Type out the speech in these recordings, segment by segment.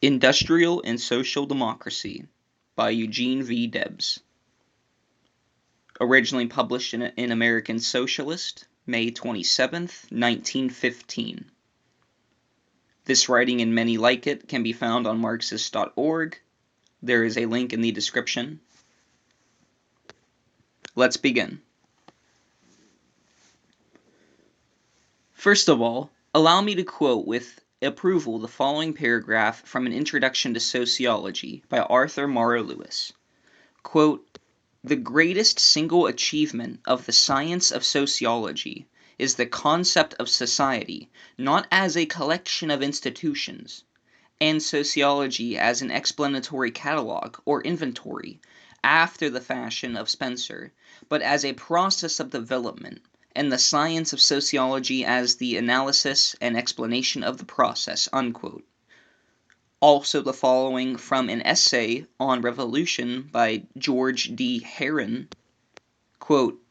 Industrial and Social Democracy by Eugene V. Debs. Originally published in American Socialist, May 27, 1915. This writing and many like it can be found on Marxist.org. There is a link in the description. Let's begin. First of all, allow me to quote with approval the following paragraph from an Introduction to Sociology by Arthur Morrow Lewis. Quote, "The greatest single achievement of the science of sociology is the concept of society not as a collection of institutions, and sociology as an explanatory catalogue or inventory, after the fashion of Spencer, but as a process of development, and the science of sociology as the analysis and explanation of the process." Unquote. Also the following from an essay on revolution by George D. Herron, quote,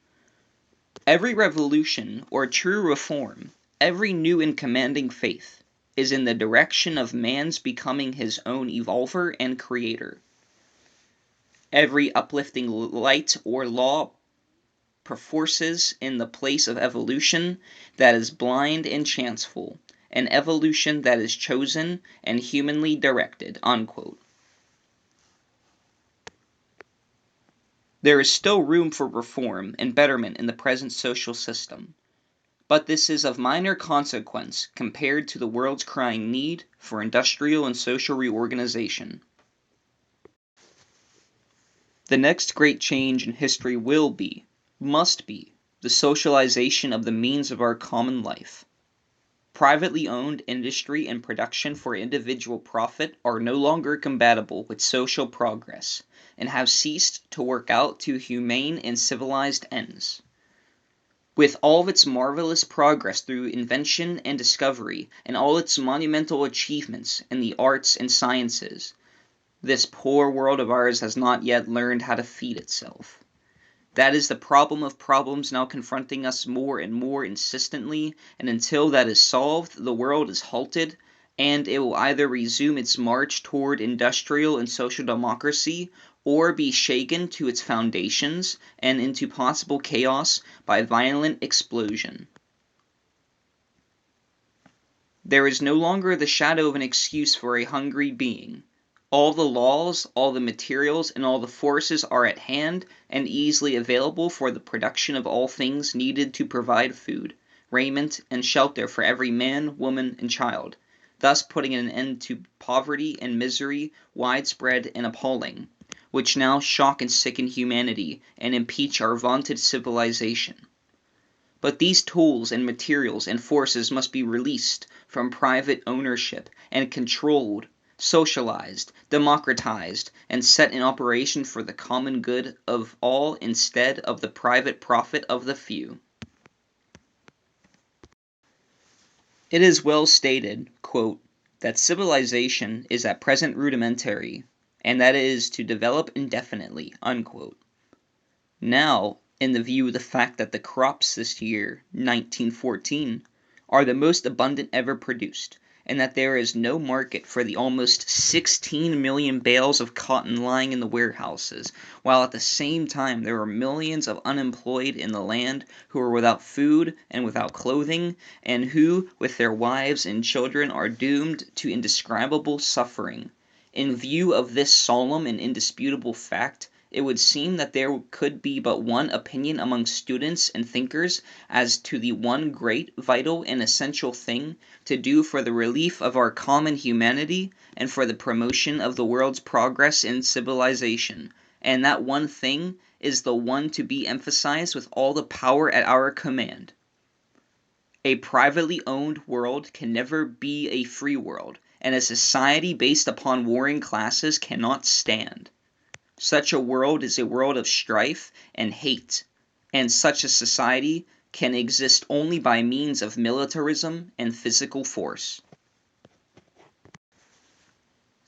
"Every revolution or true reform, every new and commanding faith, is in the direction of man's becoming his own evolver and creator. Every uplifting light or law perforces in the place of evolution that is blind and chanceful, an evolution that is chosen and humanly directed." Unquote. There is still room for reform and betterment in the present social system, but this is of minor consequence compared to the world's crying need for industrial and social reorganization. The next great change in history must be, the socialization of the means of our common life. Privately owned industry and production for individual profit are no longer compatible with social progress, and have ceased to work out to humane and civilized ends. With all of its marvelous progress through invention and discovery, and all its monumental achievements in the arts and sciences, this poor world of ours has not yet learned how to feed itself. That is the problem of problems now confronting us more and more insistently, and until that is solved, the world is halted, and it will either resume its march toward industrial and social democracy, or be shaken to its foundations and into possible chaos by violent explosion. There is no longer the shadow of an excuse for a hungry being. All the laws, all the materials, and all the forces are at hand and easily available for the production of all things needed to provide food, raiment, and shelter for every man, woman, and child, thus putting an end to poverty and misery, widespread and appalling, which now shock and sicken humanity and impeach our vaunted civilization. But these tools and materials and forces must be released from private ownership and controlled, socialized, democratized, and set in operation for the common good of all instead of the private profit of the few. It is well stated, quote, "that civilization is at present rudimentary, and that it is to develop indefinitely." Unquote. Now, in the view of the fact that the crops this year, 1914, are the most abundant ever produced, and that there is no market for the almost 16 million bales of cotton lying in the warehouses, while at the same time there are millions of unemployed in the land who are without food and without clothing, and who, with their wives and children, are doomed to indescribable suffering. In view of this solemn and indisputable fact, it would seem that there could be but one opinion among students and thinkers as to the one great, vital, and essential thing to do for the relief of our common humanity and for the promotion of the world's progress in civilization, and that one thing is the one to be emphasized with all the power at our command. A privately owned world can never be a free world, and a society based upon warring classes cannot stand. Such a world is a world of strife and hate, and such a society can exist only by means of militarism and physical force.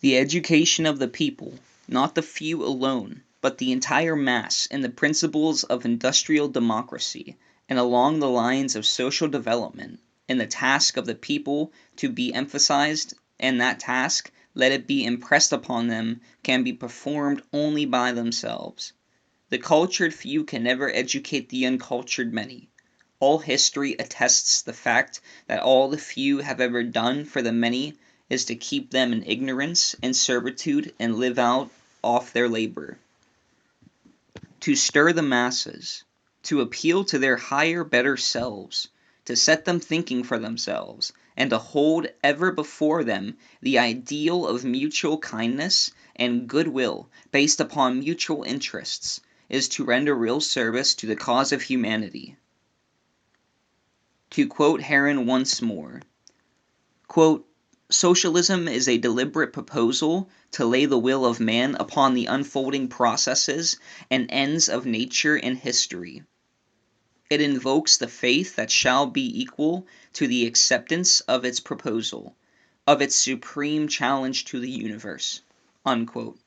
The education of the people, not the few alone, but the entire mass, in the principles of industrial democracy, and along the lines of social development, and the task of the people to be emphasized, and that task let it be impressed upon them, can be performed only by themselves. The cultured few can never educate the uncultured many. All history attests the fact that all the few have ever done for the many is to keep them in ignorance and servitude and live out off their labor. To stir the masses, to appeal to their higher, better selves, to set them thinking for themselves, and to hold ever before them the ideal of mutual kindness and goodwill based upon mutual interests, is to render real service to the cause of humanity. To quote Heron once more, quote, "Socialism is a deliberate proposal to lay the will of man upon the unfolding processes and ends of nature and history. It invokes the faith that shall be equal to the acceptance of its proposal, of its supreme challenge to the universe." Unquote.